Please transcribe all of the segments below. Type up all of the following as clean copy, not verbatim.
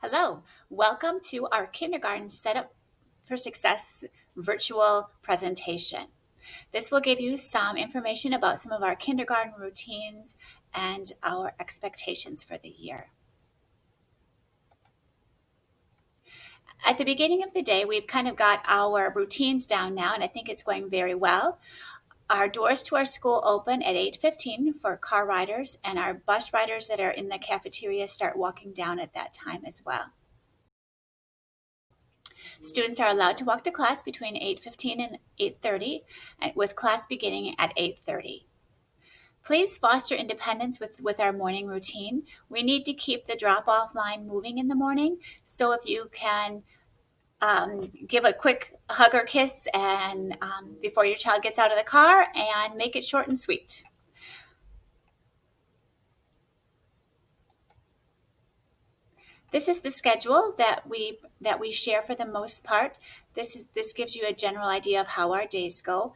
Hello, welcome to our Kindergarten Setup for Success virtual presentation. This will give you some information about some of our kindergarten routines and our expectations for the year. At the beginning of the day, we've kind of got our routines down now, and I think it's going very well. Our doors to our school open at 8:15 for car riders, and our bus riders that are in the cafeteria start walking down at that time as well. Students are allowed to walk to class between 8:15 and 8:30, with class beginning at 8:30. Please foster independence with our morning routine. We need to keep the drop-off line moving in the morning, so if you can give a quick hug or kiss and before your child gets out of the car, and make it short and sweet. This is the schedule that we share for the most part. This gives you a general idea of how our days go.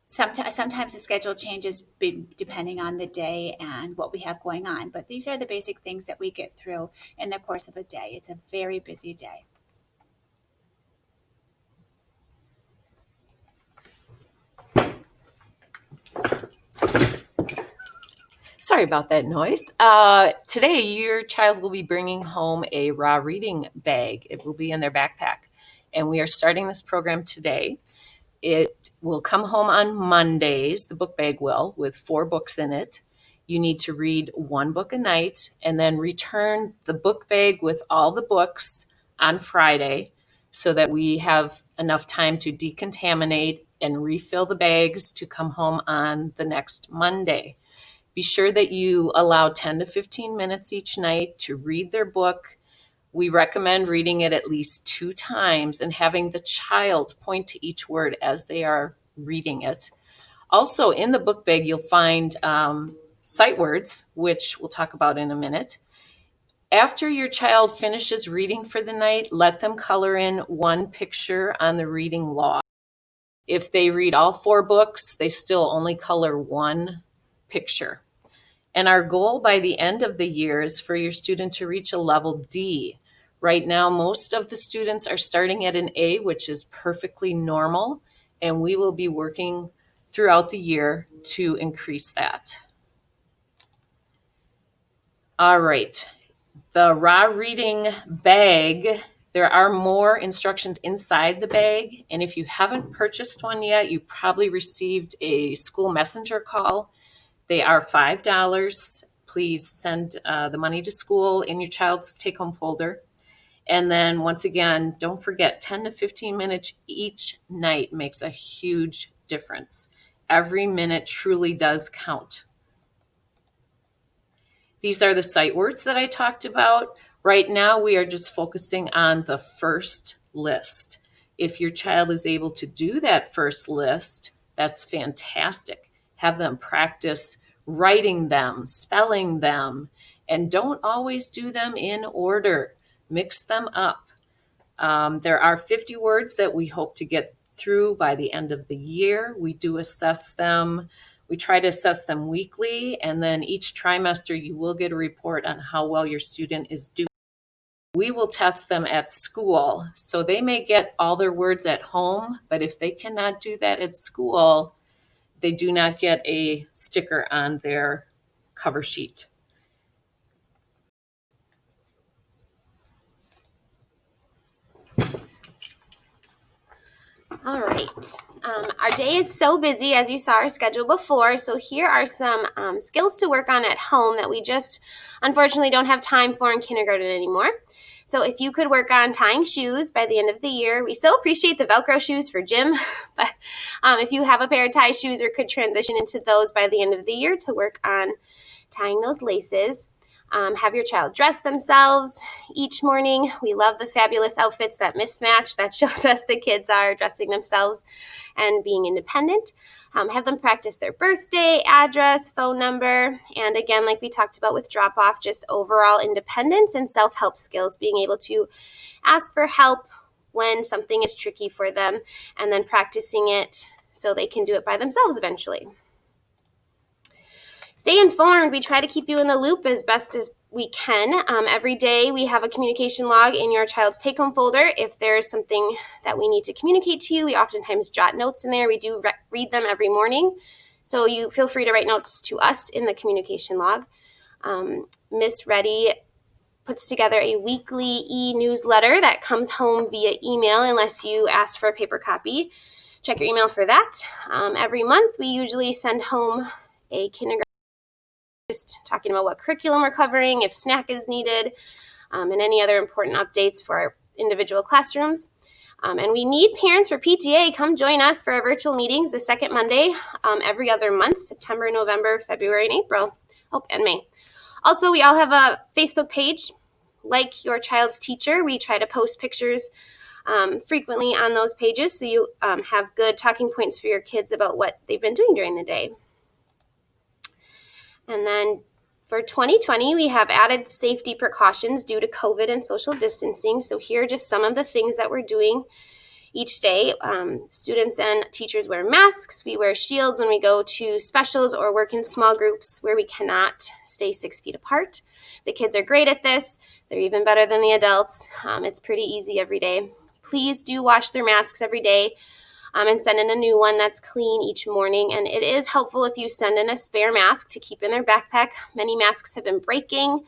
Sometimes the schedule changes depending on the day and what we have going on, but these are the basic things that we get through in the course of a day. It's a very busy day. Sorry about that noise. Today, your child will be bringing home a raw reading bag. It will be in their backpack. And we are starting this program today. It will come home on Mondays, the book bag will, with 4 books in it. You need to read 1 book a night and then return the book bag with all the books on Friday so that we have enough time to decontaminate and refill the bags to come home on the next Monday. Be sure that you allow 10 to 15 minutes each night to read their book. We recommend reading it at least 2 times and having the child point to each word as they are reading it. Also, in the book bag, you'll find sight words, which we'll talk about in a minute. After your child finishes reading for the night, let them color in 1 picture on the reading log. If they read all 4 books, they still only color 1 picture. And our goal by the end of the year is for your student to reach a level D. Right now, most of the students are starting at an A, which is perfectly normal, and we will be working throughout the year to increase that. All right, the raw reading bag, there are more instructions inside the bag, and if you haven't purchased one yet, you probably received a school messenger call. They are $5. Please send the money to school in your child's take-home folder. And then once again, don't forget 10 to 15 minutes each night makes a huge difference. Every minute truly does count. These are the sight words that I talked about. Right now, we are just focusing on the first list. If your child is able to do that first list, that's fantastic. Have them practice writing them, spelling them, and don't always do them in order. Mix them up. There are 50 words that we hope to get through by the end of the year. We do assess them. We try to assess them weekly, and then each trimester you will get a report on how well your student is doing. We will test them at school, so they may get all their words at home, but if they cannot do that at school, they do not get a sticker on their cover sheet. All right. Our day is so busy, as you saw our schedule before, so here are some skills to work on at home that we just unfortunately don't have time for in kindergarten anymore. So if you could work on tying shoes by the end of the year, we still appreciate the Velcro shoes for gym, but if you have a pair of tie shoes or could transition into those by the end of the year to work on tying those laces. Have your child dress themselves each morning. We love the fabulous outfits that mismatch. That shows us the kids are dressing themselves and being independent. Have them practice their birthday, address, phone number, and again, like we talked about with drop-off, just overall independence and self-help skills, being able to ask for help when something is tricky for them, and then practicing it so they can do it by themselves eventually. Stay informed. We try to keep you in the loop as best as we can. Every day we have a communication log in your child's take-home folder. If there's something that we need to communicate to you, we oftentimes jot notes in there. We do read them every morning. So you feel free to write notes to us in the communication log. Miss Reddy puts together a weekly e-newsletter that comes home via email unless you asked for a paper copy. Check your email for that. Every month we usually send home a kindergarten, just talking about what curriculum we're covering, if snack is needed, and any other important updates for our individual classrooms. And we need parents for PTA. Come join us for our virtual meetings the second Monday every other month, September, November, February, and April. Oh, and May. Also, we all have a Facebook page. Like your child's teacher, we try to post pictures frequently on those pages so you have good talking points for your kids about what they've been doing during the day. And then for 2020, we have added safety precautions due to COVID and social distancing. So here are just some of the things that we're doing each day. Students and teachers wear masks. We wear shields when we go to specials or work in small groups where we cannot stay 6 feet apart. The kids are great at this. They're even better than the adults. It's pretty easy every day. Please do wash their masks every day. And send in a new one that's clean each morning. And it is helpful if you send in a spare mask to keep in their backpack. Many masks have been breaking.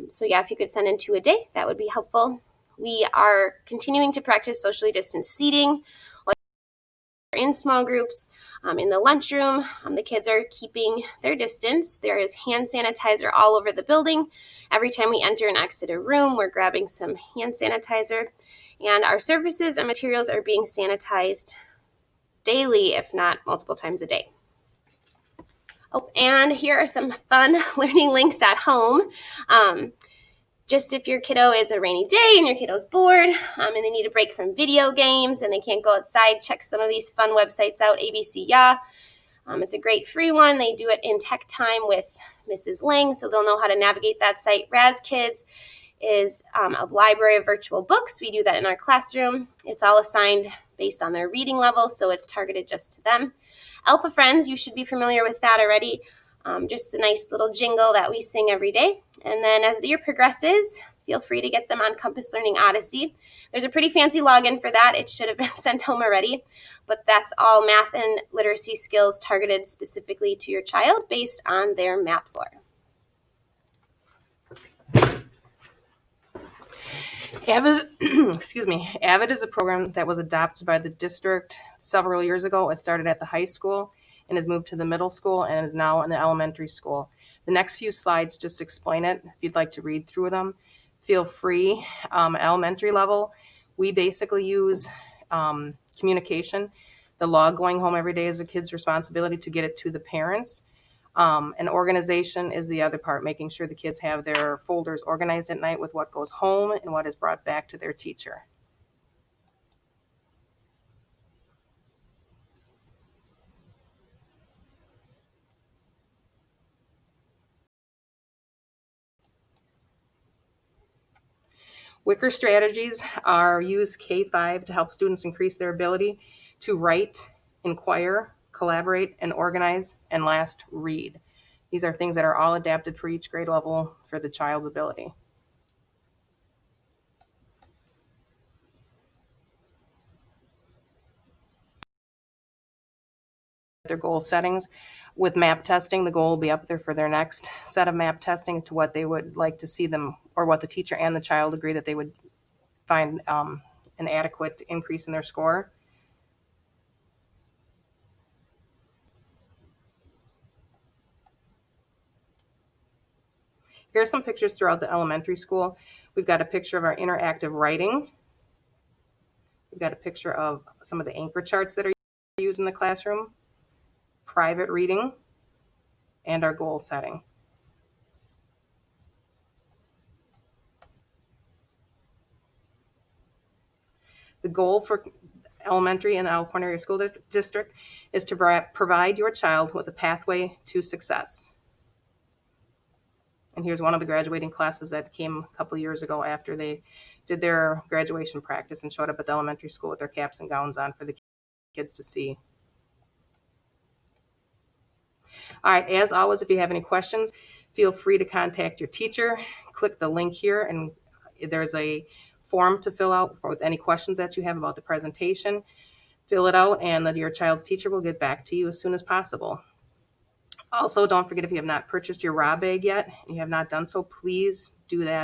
So yeah, if you could send in 2 a day, that would be helpful. We are continuing to practice socially distanced seating in small groups. In the lunchroom, the kids are keeping their distance. There is hand sanitizer all over the building. Every time we enter and exit a room, we're grabbing some hand sanitizer. And our surfaces and materials are being sanitized daily, if not multiple times a day. Oh, and here are some fun learning links at home. Just if your kiddo is a rainy day and your kiddo's bored and they need a break from video games and they can't go outside, check some of these fun websites out. ABC Yeah. It's a great free one. They do it in tech time with Mrs. Lang, so they'll know how to navigate that site. Raz Kids is a library of virtual books. We do that in our classroom. It's all assigned based on their reading level, so it's targeted just to them. Alpha Friends, you should be familiar with that already. Just a nice little jingle that we sing every day. And then as the year progresses, feel free to get them on Compass Learning Odyssey. There's a pretty fancy login for that. It should have been sent home already, but that's all math and literacy skills targeted specifically to your child based on their MAP score. AVID is a program that was adopted by the district several years ago. It started at the high school and has moved to the middle school and is now in the elementary school. The next few slides just explain it. If you'd like to read through them, feel free. Elementary level, we basically use communication. The log going home every day is a kid's responsibility to get it to the parents. And organization is the other part, making sure the kids have their folders organized at night with what goes home and what is brought back to their teacher. Wicker strategies are used K-5 to help students increase their ability to write, inquire, collaborate, and organize, and last, read. These are things that are all adapted for each grade level for the child's ability. Their goal settings. With MAP testing, the goal will be up there for their next set of MAP testing to what they would like to see them, or what the teacher and the child agree that they would find an adequate increase in their score. Here's some pictures throughout the elementary school. We've got a picture of our interactive writing. We've got a picture of some of the anchor charts that are used in the classroom, private reading, and our goal setting. The goal for elementary and Alcorn Area School District is to provide your child with a pathway to success. And here's one of the graduating classes that came a couple of years ago after they did their graduation practice and showed up at the elementary school with their caps and gowns on for the kids to see. All right, as always, if you have any questions, Feel free to contact your teacher. Click the link here, and there's a form to fill out for any questions that you have about the presentation. Fill it out, and your child's teacher will get back to you as soon as possible. Also, don't forget, if you have not purchased your raw bag yet and you have not done so, please do that